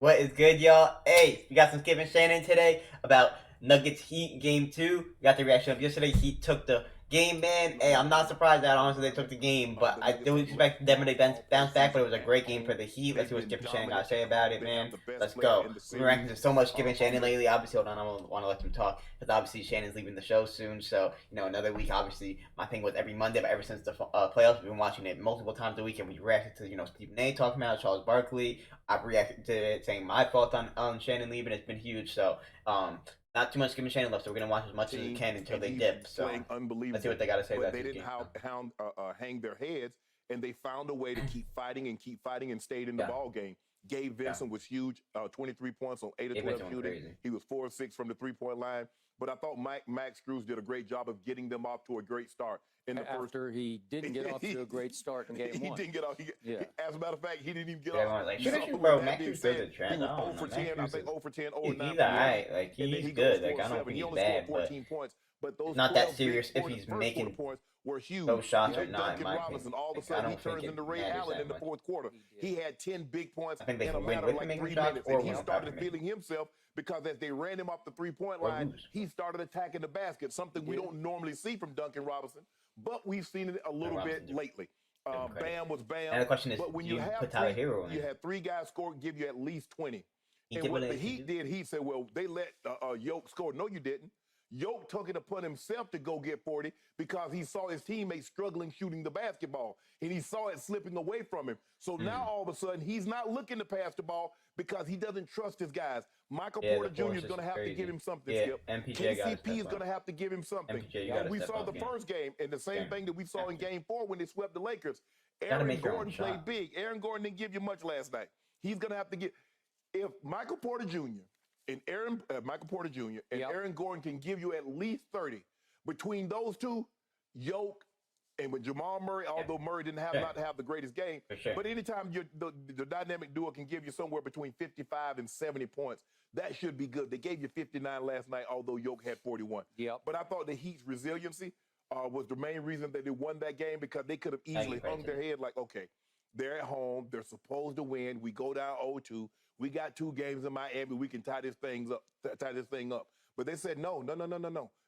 What is good, y'all? Hey, we got some Skip and Shannon today about Nuggets Heat Game 2. We got the reaction of yesterday. Heat took the game, man. Hey, I'm not surprised that honestly they took the game, but I do expect them to bounce back, but it was a great game for the Heat. Let's see what Skip and Shannon got to say about it, man. Let's go. We've been ranking so much Skip and Shannon lately. Obviously, hold on, I want to let them talk because obviously Shannon's leaving the show soon. So, another week, obviously, my thing was every Monday, but ever since the playoffs, we've been watching it multiple times a week, and we reacted to, Stephen A. talking about it, Charles Barkley. I've reacted to it saying my fault on Shannon leaving. It's been huge. So not too much giving Shannon left. So we're gonna watch as much as we can until they dip. So let's see what they got to say about they this didn't game. hang their heads, and they found a way to keep fighting and stayed in the ball game. Gabe Vincent was huge, 23 points on 8 of 12 shooting. Crazy. He was 4 of 6 from the 3-point line. But I thought Max Strus did a great job of getting them off to a great start. After he didn't get off to a great start in game 1. He didn't get off. As a matter of fact, he didn't even get off. Like, bro, Max Strus does a trend. He was 0 for 10. I think 0 for 10, 0 9. He's alright. Like, he's good. Like, I don't think he's bad, but points. But those not that serious if he's making points were huge. Those shots are not, Duncan Robinson, all of a sudden, he turns into Ray Allen in the fourth quarter. He had 10 big points in a matter of like 3 minutes, and he started feeling himself because as they ran him off the 3-point line, he started attacking the basket, something we don't normally see from Duncan Robinson, but we've seen it a little bit lately. Bam was Bam. And the question is, but when you have you had 3 guys score, give you at least 20. And what the Heat did, he said, well, they let Yoke score. No, you didn't. Yoke took it upon himself to go get 40 because he saw his teammates struggling shooting the basketball, and he saw it slipping away from him. So now all of a sudden he's not looking to pass the ball because he doesn't trust his guys. Michael Porter Jr. is going to have to give him something, Skip. KCP is going to have to give him something. We saw the first game, and the same thing that we saw in game 4 when they swept the Lakers. Aaron Gordon played big. Aaron Gordon didn't give you much last night. He's going to have to get – if Michael Porter Jr. and Michael Porter Jr. and Aaron Gordon can give you at least 30. Between those two, Yoke and with Jamal Murray, although Murray didn't not have the greatest game, but anytime the dynamic duo can give you somewhere between 55 and 70 points, that should be good. They gave you 59 last night, although Yoke had 41. But I thought the Heat's resiliency was the main reason that they won that game because they could have easily hung their head like, okay, they're at home, they're supposed to win, we go down 0-2. We got 2 games in Miami. We can tie this thing up. But they said, no.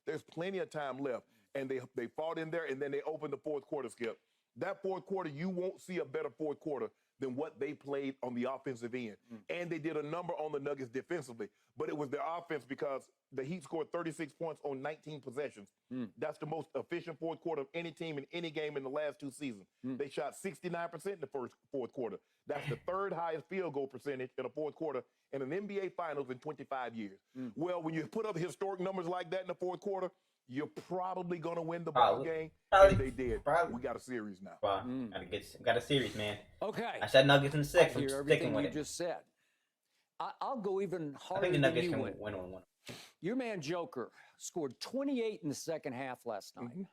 There's plenty of time left. And they fought in there, and then they opened the fourth quarter, Skip. That fourth quarter, you won't see a better fourth quarter than what they played on the offensive end. And they did a number on the Nuggets defensively. But it was their offense because the Heat scored 36 points on 19 possessions. That's the most efficient fourth quarter of any team in any game in the last 2 seasons. They shot 69% in the fourth quarter. That's the 3rd highest field goal percentage in a fourth quarter in an NBA Finals in 25 years. Well, when you put up historic numbers like that in the fourth quarter, you're probably going to win the ball game. And they did. We got a series now. Wow. Got a series, man. Okay. I said Nuggets in 6. I'm sticking with it. Just said. I'll go even harder. I think the Nuggets can win on 1. Your man Joker scored 28 in the second half last night.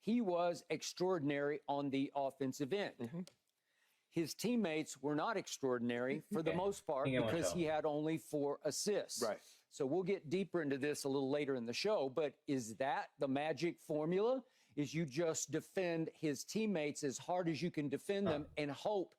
He was extraordinary on the offensive end. His teammates were not extraordinary for the most part because he had only 4 assists. Right. So we'll get deeper into this a little later in the show, but is that the magic formula? Is you just defend his teammates as hard as you can defend them and hope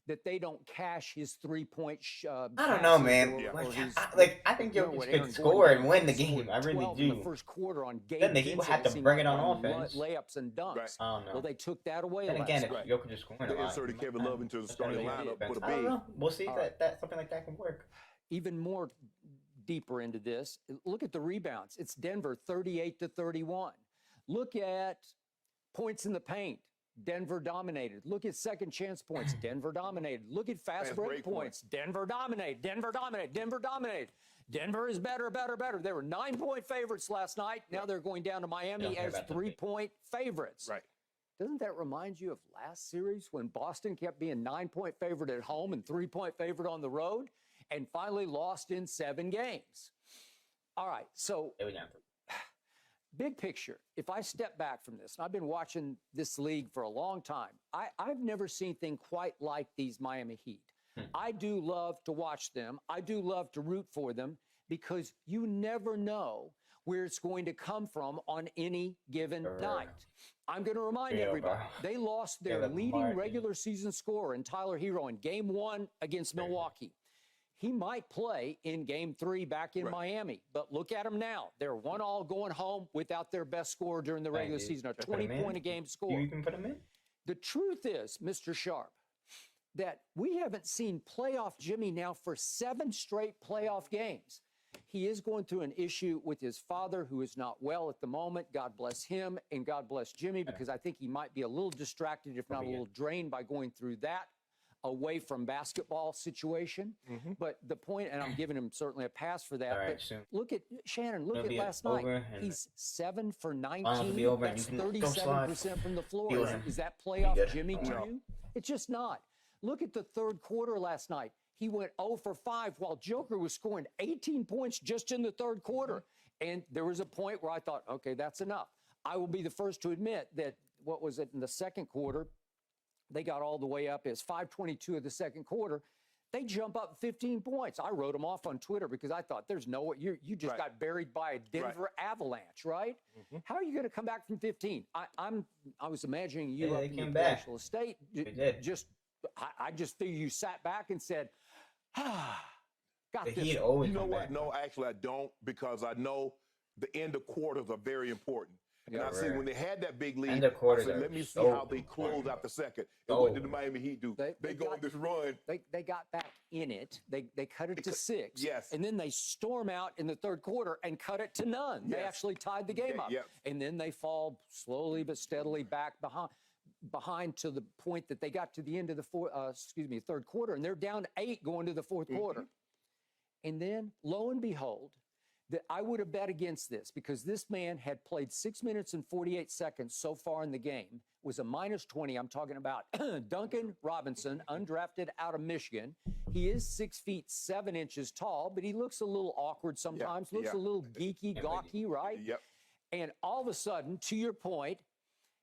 that they don't cash his 3-point I don't know, man. I think Jokic could score and win the game. I really do. In the first quarter on Gabe then the Heat would have to bring it on offense. Layups and dunks. Right. I don't know. Well, they took that away. And again, if Jokic is scoring a lot, they inserted Kevin Love into the starting lineup. I don't know. We'll see if that something like that can work. Even more deeper into this, look at the rebounds. It's Denver 38-31. Look at points in the paint. Denver dominated. Look at second chance points. Denver dominated. Look at fast break points. Denver dominated. Denver dominated. Denver dominated. Denver is better. They were 9-point favorites last night. Now they're going down to Miami as 3-point favorites. Right. Doesn't that remind you of last series when Boston kept being 9-point favorite at home and 3-point favorite on the road and finally lost in 7 games? All right, so big picture, if I step back from this, and I've been watching this league for a long time, I've never seen anything quite like these Miami Heat. I do love to watch them. I do love to root for them because you never know where it's going to come from on any given night. I'm going to remind everybody, they lost their leading regular season scorer in Tyler Hero in Game 1 against Milwaukee. he might play in game 3 back in Miami. But look at him now. They're 1-1 going home without their best scorer during the regular season, a 20-point-a-game score. You can put him in? The truth is, Mr. Sharp, that we haven't seen playoff Jimmy now for 7 straight playoff games. He is going through an issue with his father, who is not well at the moment. God bless him, and God bless Jimmy, because I think he might be a little distracted, if not a little drained, by going through that away from basketball situation. But the point, and I'm giving him certainly a pass for that, but look at Shannon, look at last night. He's 7 for 19. That's 37% from the floor. Is that playoff Jimmy to you? It's just not. Look at the third quarter last night. He went 0 for 5 while Joker was scoring 18 points just in the third quarter. And there was a point where I thought, okay, that's enough. I will be the first to admit that, what was it, in the second quarter, they got all the way up. It's 5:22 of the second quarter. They jump up 15 points. I wrote them off on Twitter because I thought, there's no way. You just got buried by a Denver Avalanche, right? How are you going to come back from 15? I was imagining you up in your National Estate. I just figured you sat back and said, got this. You know what? No, actually, I don't, because I know the end of quarters are very important. And I see when they had that big lead, I said, let me see how they close out the second. And what did the Miami Heat do? They go on this run. They got back in it. They cut it to 6. Yes. And then they storm out in the third quarter and cut it to none. They actually tied the game up. And then they fall slowly but steadily back behind to the point that they got to the end of the third quarter, and they're down 8 going to the fourth quarter. And then, lo and behold, that I would have bet against this, because this man had played 6 minutes and 48 seconds so far in the game, was a -20. I'm talking about Duncan Robinson, undrafted out of Michigan. He is 6 feet 7 inches tall, but he looks a little awkward sometimes, looks a little geeky, gawky, right? And all of a sudden, to your point,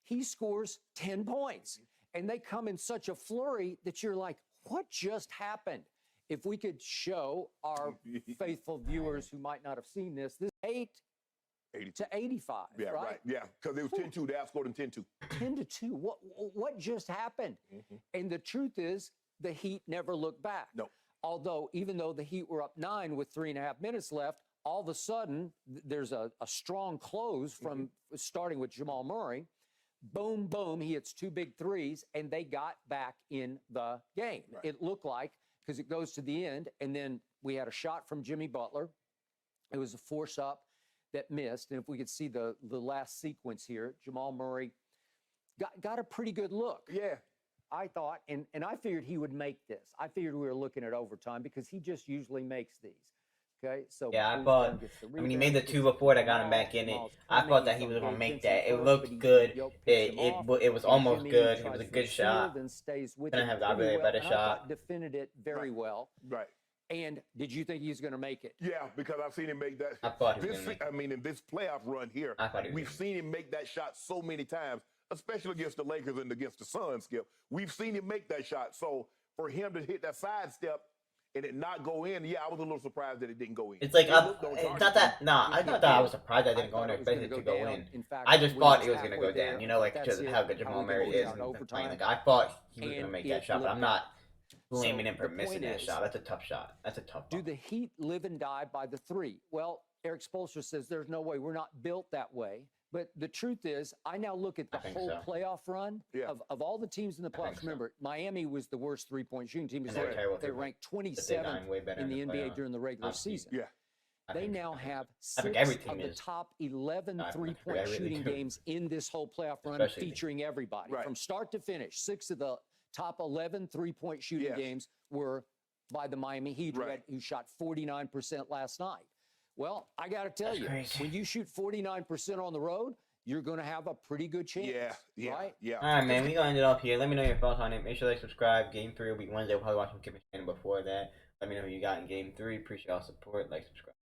he scores 10 points. And they come in such a flurry that you're like, what just happened? If we could show our faithful viewers who might not have seen this 8 to 85, right? Yeah, because it was 10-2. They outscored them 10-2. 10-2. What just happened? And the truth is, the Heat never looked back. No. Although, even though the Heat were up 9 with 3.5 minutes left, all of a sudden, there's a strong close from starting with Jamal Murray. Boom, boom, he hits 2 big threes, and they got back in the game. It looked like, because it goes to the end, and then we had a shot from Jimmy Butler. It was a force-up that missed, and if we could see the last sequence here, Jamal Murray got a pretty good look. I thought, and I figured he would make this. I figured we were looking at overtime, because he just usually makes these. Okay, so I thought, he made the 2 before that got him back in it. I thought that he was going to make that. It looked good. It was almost good. It was a good shot. Couldn't have got really a better shot. Defended it very well. And did you think he was going to make it? Yeah, because I've seen him make that. I thought he was going to make it. I mean, in this playoff run here, we've seen him make that shot so many times, especially against the Lakers and against the Suns, Skip. We've seen him make that shot. So for him to hit that sidestep and it not go in, I was a little surprised that it didn't go in. It's like, it's not that, I thought that I was surprised that didn't go in. I expected it to go in. I just thought it was going to go down, like, because of how good Jamal Murray is and playing. Like, I thought he was going to make that shot, but I'm not blaming him for missing that shot. That's a tough shot. That's a tough one. Do the Heat live and die by the 3? Well, Eric Spoelstra says there's no way. We're not built that way. But the truth is, I now look at the whole playoff run of all the teams in the playoffs. Remember, Miami was the worst 3-point shooting team. They ranked 27th in the NBA during the regular season. They now have 6 of the top 11 3-point shooting games in this whole playoff run, featuring everybody. From start to finish, 6 of the top 11 3-point shooting games were by the Miami Heat, who shot 49% last night. Well, I got to tell you, when you shoot 49% on the road, you're going to have a pretty good chance. Right? All right, man, we're going to end it off here. Let me know your thoughts on it. Make sure to subscribe. Game 3 will be Wednesday. We'll probably watch some Kip and Shannon before that. Let me know who you got in Game 3. Appreciate all support. Like, subscribe.